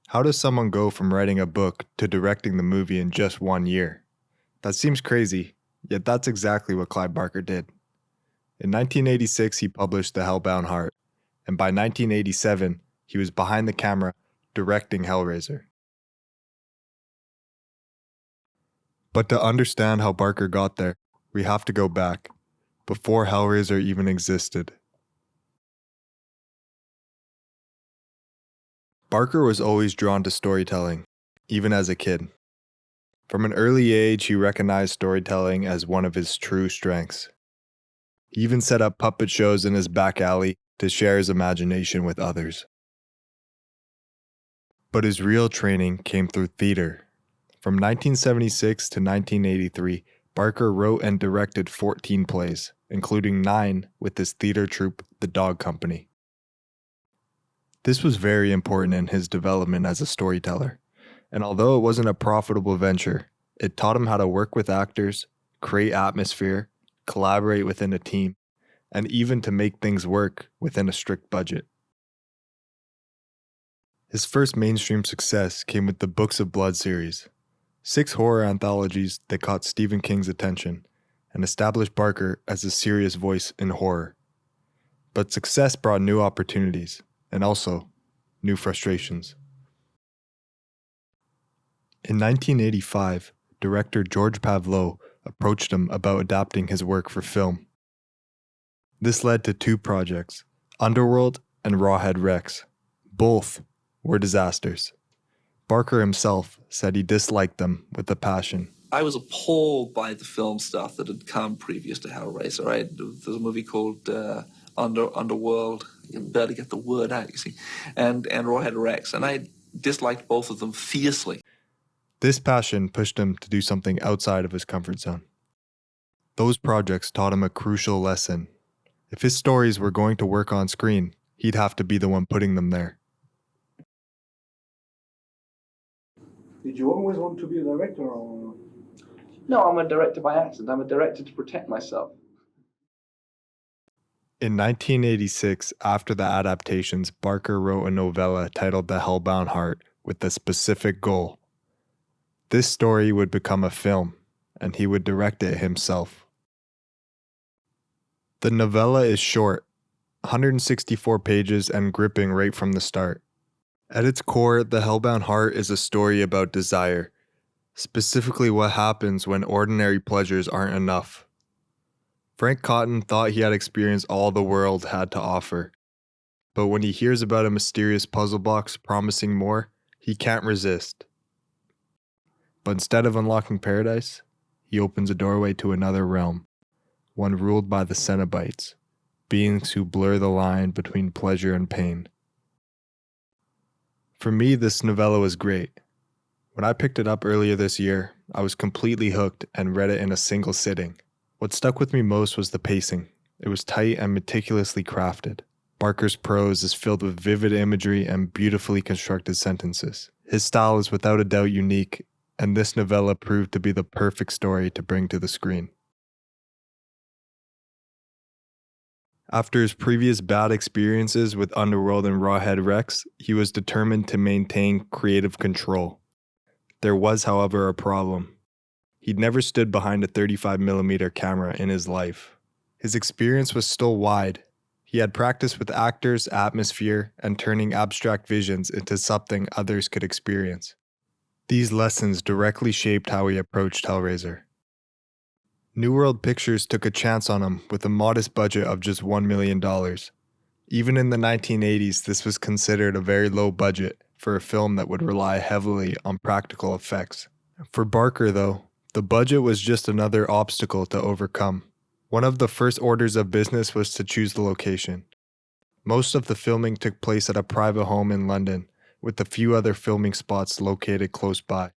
How does someone go from writing a book to directing the movie in just 1 year? That seems crazy, yet that's exactly what Clive Barker did. In 1986, he published The Hellbound Heart, and by 1987, he was behind the camera directing Hellraiser. But to understand how Barker got there, we have to go back, before Hellraiser even existed. Barker was always drawn to storytelling, even as a kid. From an early age, he recognized storytelling as one of his true strengths. He even set up puppet shows in his back alley to share his imagination with others. But his real training came through theater. From 1976 to 1983, Barker wrote and directed 14 plays, including 9 with his theater troupe, The Dog Company. This was very important in his development as a storyteller, and although it wasn't a profitable venture, it taught him how to work with actors, create atmosphere, collaborate within a team, and even to make things work within a strict budget. His first mainstream success came with the Books of Blood series, 6 horror anthologies that caught Stephen King's attention and established Barker as a serious voice in horror. But success brought new opportunities, and also new frustrations. In 1985, director George Pavlov approached him about adapting his work for film. This led to 2 projects, Underworld and Rawhead Rex. Both were disasters. Barker himself said he disliked them with a passion. I was appalled by the film stuff that had come previous to Hellraiser, right? There's a movie called Underworld. You can barely get the word out, you see. And Rawhead Rex. And I disliked both of them fiercely. This passion pushed him to do something outside of his comfort zone. Those projects taught him a crucial lesson. If his stories were going to work on screen, he'd have to be the one putting them there. Did you always want to be a director, or? No, I'm a director by accident. I'm a director to protect myself. In 1986, after the adaptations, Barker wrote a novella titled The Hellbound Heart with a specific goal. This story would become a film, and he would direct it himself. The novella is short, 164 pages and gripping right from the start. At its core, The Hellbound Heart is a story about desire, specifically what happens when ordinary pleasures aren't enough. Frank Cotton thought he had experienced all the world had to offer, but when he hears about a mysterious puzzle box promising more, he can't resist. But instead of unlocking paradise, he opens a doorway to another realm, one ruled by the Cenobites, beings who blur the line between pleasure and pain. For me, this novella was great. When I picked it up earlier this year, I was completely hooked and read it in a single sitting. What stuck with me most was the pacing. It was tight and meticulously crafted. Barker's prose is filled with vivid imagery and beautifully constructed sentences. His style is without a doubt unique, and this novella proved to be the perfect story to bring to the screen. After his previous bad experiences with Underworld and Rawhead Rex, he was determined to maintain creative control. There was, however, a problem. He'd never stood behind a 35mm camera in his life. His experience was still wide. He had practiced with actors, atmosphere, and turning abstract visions into something others could experience. These lessons directly shaped how he approached Hellraiser. New World Pictures took a chance on him with a modest budget of just $1 million. Even in the 1980s, this was considered a very low budget for a film that would rely heavily on practical effects. For Barker, though, the budget was just another obstacle to overcome. One of the first orders of business was to choose the location. Most of the filming took place at a private home in London, with a few other filming spots located close by.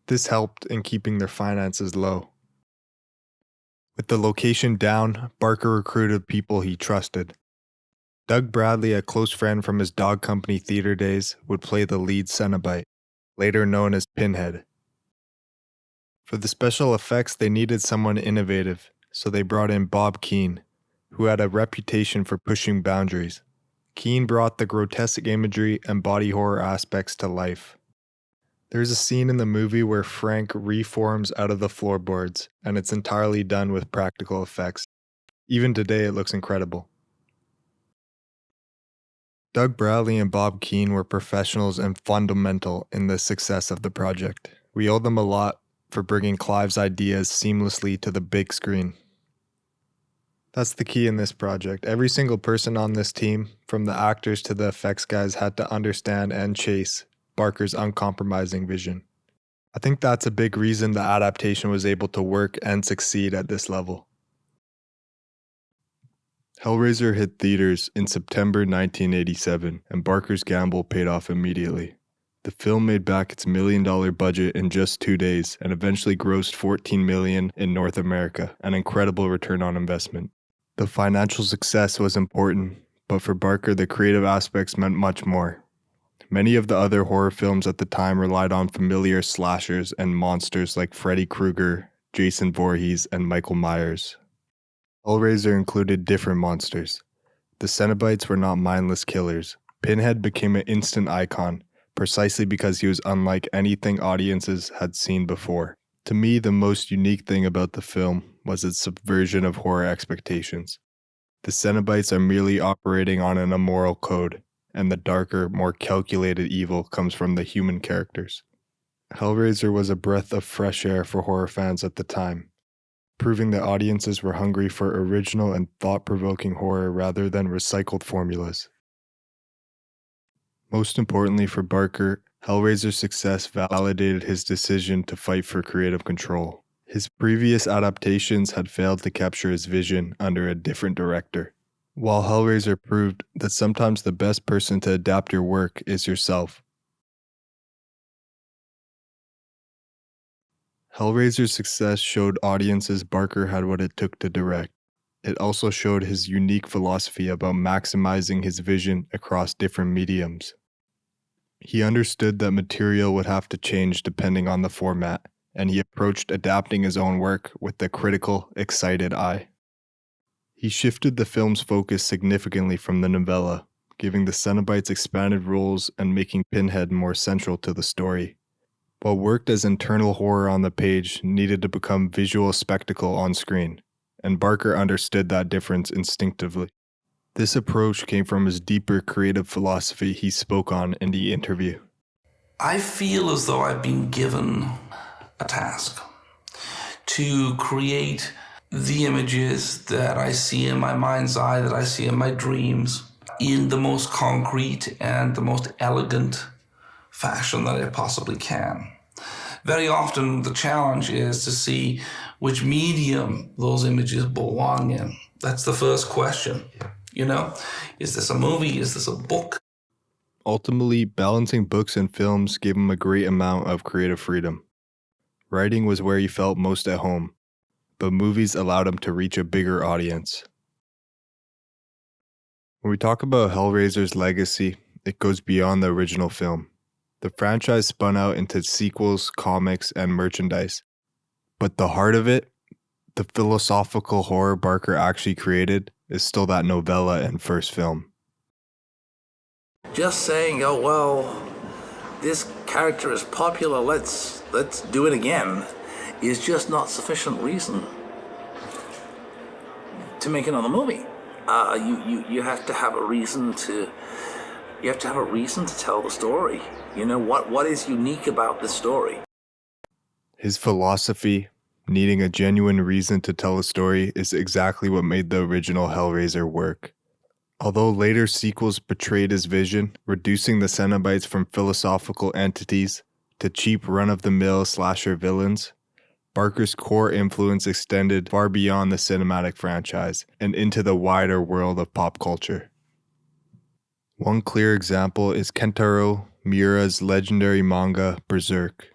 This helped in keeping their finances low. With the location down, Barker recruited people he trusted. Doug Bradley, a close friend from his Dog Company theater days, would play the lead Cenobite, later known as Pinhead. For the special effects, they needed someone innovative, so they brought in Bob Keane, who had a reputation for pushing boundaries. Keane brought the grotesque imagery and body horror aspects to life. There's a scene in the movie where Frank reforms out of the floorboards, and it's entirely done with practical effects. Even today, it looks incredible. Doug Bradley and Bob Keane were professionals and fundamental in the success of the project. We owe them a lot for bringing Clive's ideas seamlessly to the big screen. That's the key in this project. Every single person on this team, from the actors to the effects guys, had to understand and chase Barker's uncompromising vision. I think that's a big reason the adaptation was able to work and succeed at this level. Hellraiser hit theaters in September 1987, and Barker's gamble paid off immediately. The film made back its $1 million budget in just 2 days and eventually grossed $14 million in North America, an incredible return on investment. The financial success was important, but for Barker, the creative aspects meant much more. Many of the other horror films at the time relied on familiar slashers and monsters like Freddy Krueger, Jason Voorhees, and Michael Myers. Hellraiser included different monsters. The Cenobites were not mindless killers. Pinhead became an instant icon, precisely because he was unlike anything audiences had seen before. To me, the most unique thing about the film was its subversion of horror expectations. The Cenobites are merely operating on an immoral code, and the darker, more calculated evil comes from the human characters. Hellraiser was a breath of fresh air for horror fans at the time, proving that audiences were hungry for original and thought-provoking horror rather than recycled formulas. Most importantly for Barker, Hellraiser's success validated his decision to fight for creative control. His previous adaptations had failed to capture his vision under a different director, while Hellraiser proved that sometimes the best person to adapt your work is yourself. Hellraiser's success showed audiences Barker had what it took to direct. It also showed his unique philosophy about maximizing his vision across different mediums. He understood that material would have to change depending on the format, and he approached adapting his own work with a critical, excited eye. He shifted the film's focus significantly from the novella, giving the Cenobites expanded roles and making Pinhead more central to the story. What worked as internal horror on the page needed to become visual spectacle on screen, and Barker understood that difference instinctively. This approach came from his deeper creative philosophy he spoke on in the interview. I feel as though I've been given a task to create the images that I see in my mind's eye, that I see in my dreams, in the most concrete and the most elegant fashion that I possibly can. Very often the challenge is to see which medium those images belong in. That's the first question. You know, is this a movie? Is this a book? Ultimately, balancing books and films gave him a great amount of creative freedom. Writing was where he felt most at home, but movies allowed him to reach a bigger audience. When we talk about Hellraiser's legacy, it goes beyond the original film. The franchise spun out into sequels, comics, and merchandise. But the heart of it, the philosophical horror Barker actually created, is still that novella and first film. Just saying, oh well, this character is popular, let's do it again, is just not sufficient reason to make another movie. You have to have a reason to tell the story. You know, what is unique about this story? His philosophy, needing a genuine reason to tell a story, is exactly what made the original Hellraiser work. Although later sequels betrayed his vision, reducing the Cenobites from philosophical entities to cheap run-of-the-mill slasher villains, Barker's core influence extended far beyond the cinematic franchise and into the wider world of pop culture. One clear example is Kentaro Miura's legendary manga Berserk.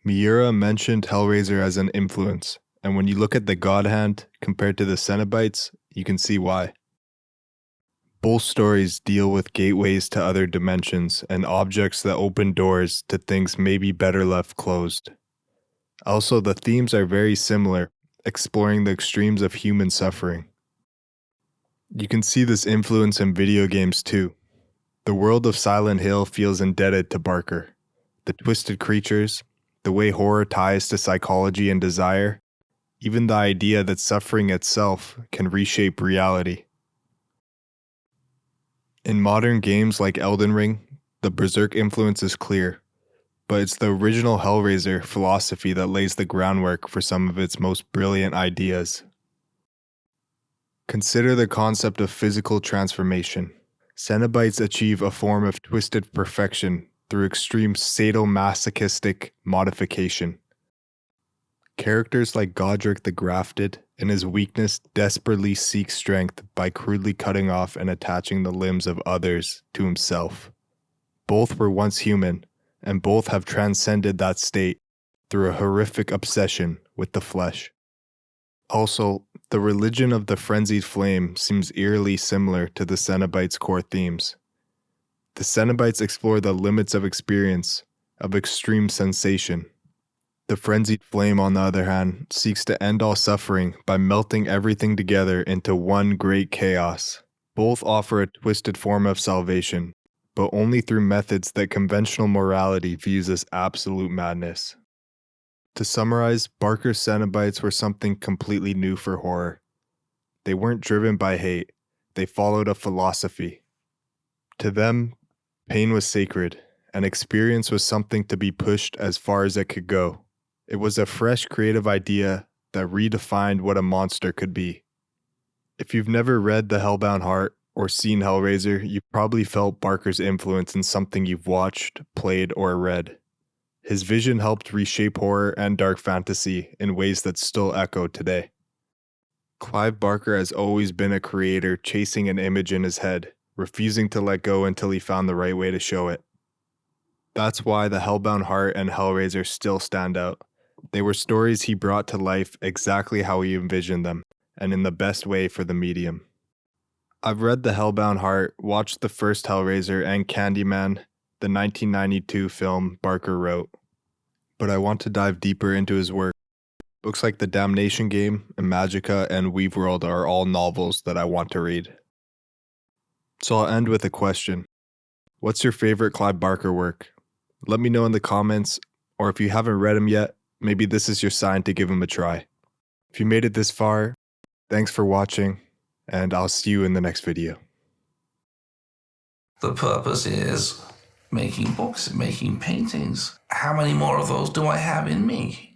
Miura mentioned Hellraiser as an influence, and when you look at the God Hand compared to the Cenobites, you can see why. Both stories deal with gateways to other dimensions and objects that open doors to things maybe better left closed. Also, the themes are very similar, exploring the extremes of human suffering. You can see this influence in video games too. The world of Silent Hill feels indebted to Barker. The twisted creatures, the way horror ties to psychology and desire, even the idea that suffering itself can reshape reality. In modern games like Elden Ring, the Berserk influence is clear, but it's the original Hellraiser philosophy that lays the groundwork for some of its most brilliant ideas. Consider the concept of physical transformation. Cenobites achieve a form of twisted perfection through extreme sadomasochistic modification. Characters like Godric the Grafted, in his weakness, desperately seek strength by crudely cutting off and attaching the limbs of others to himself. Both were once human, and both have transcended that state through a horrific obsession with the flesh. Also, the religion of the frenzied flame seems eerily similar to the Cenobites' core themes. The Cenobites explore the limits of experience, of extreme sensation. The frenzied flame, on the other hand, seeks to end all suffering by melting everything together into one great chaos. Both offer a twisted form of salvation, but only through methods that conventional morality views as absolute madness. To summarize, Barker's Cenobites were something completely new for horror. They weren't driven by hate, they followed a philosophy. To them, pain was sacred, and experience was something to be pushed as far as it could go. It was a fresh, creative idea that redefined what a monster could be. If you've never read The Hellbound Heart or seen Hellraiser, you've probably felt Barker's influence in something you've watched, played, or read. His vision helped reshape horror and dark fantasy in ways that still echo today. Clive Barker has always been a creator chasing an image in his head, refusing to let go until he found the right way to show it. That's why The Hellbound Heart and Hellraiser still stand out. They were stories he brought to life exactly how he envisioned them, and in the best way for the medium. I've read The Hellbound Heart, watched the first Hellraiser and Candyman, the 1992 film Barker wrote. But I want to dive deeper into his work. Books like The Damnation Game, Imagica, and Weaveworld are all novels that I want to read. So I'll end with a question. What's your favorite Clive Barker work? Let me know in the comments, or if you haven't read him yet, maybe this is your sign to give him a try. If you made it this far, thanks for watching, and I'll see you in the next video. The purpose is making books, making paintings. How many more of those do I have in me?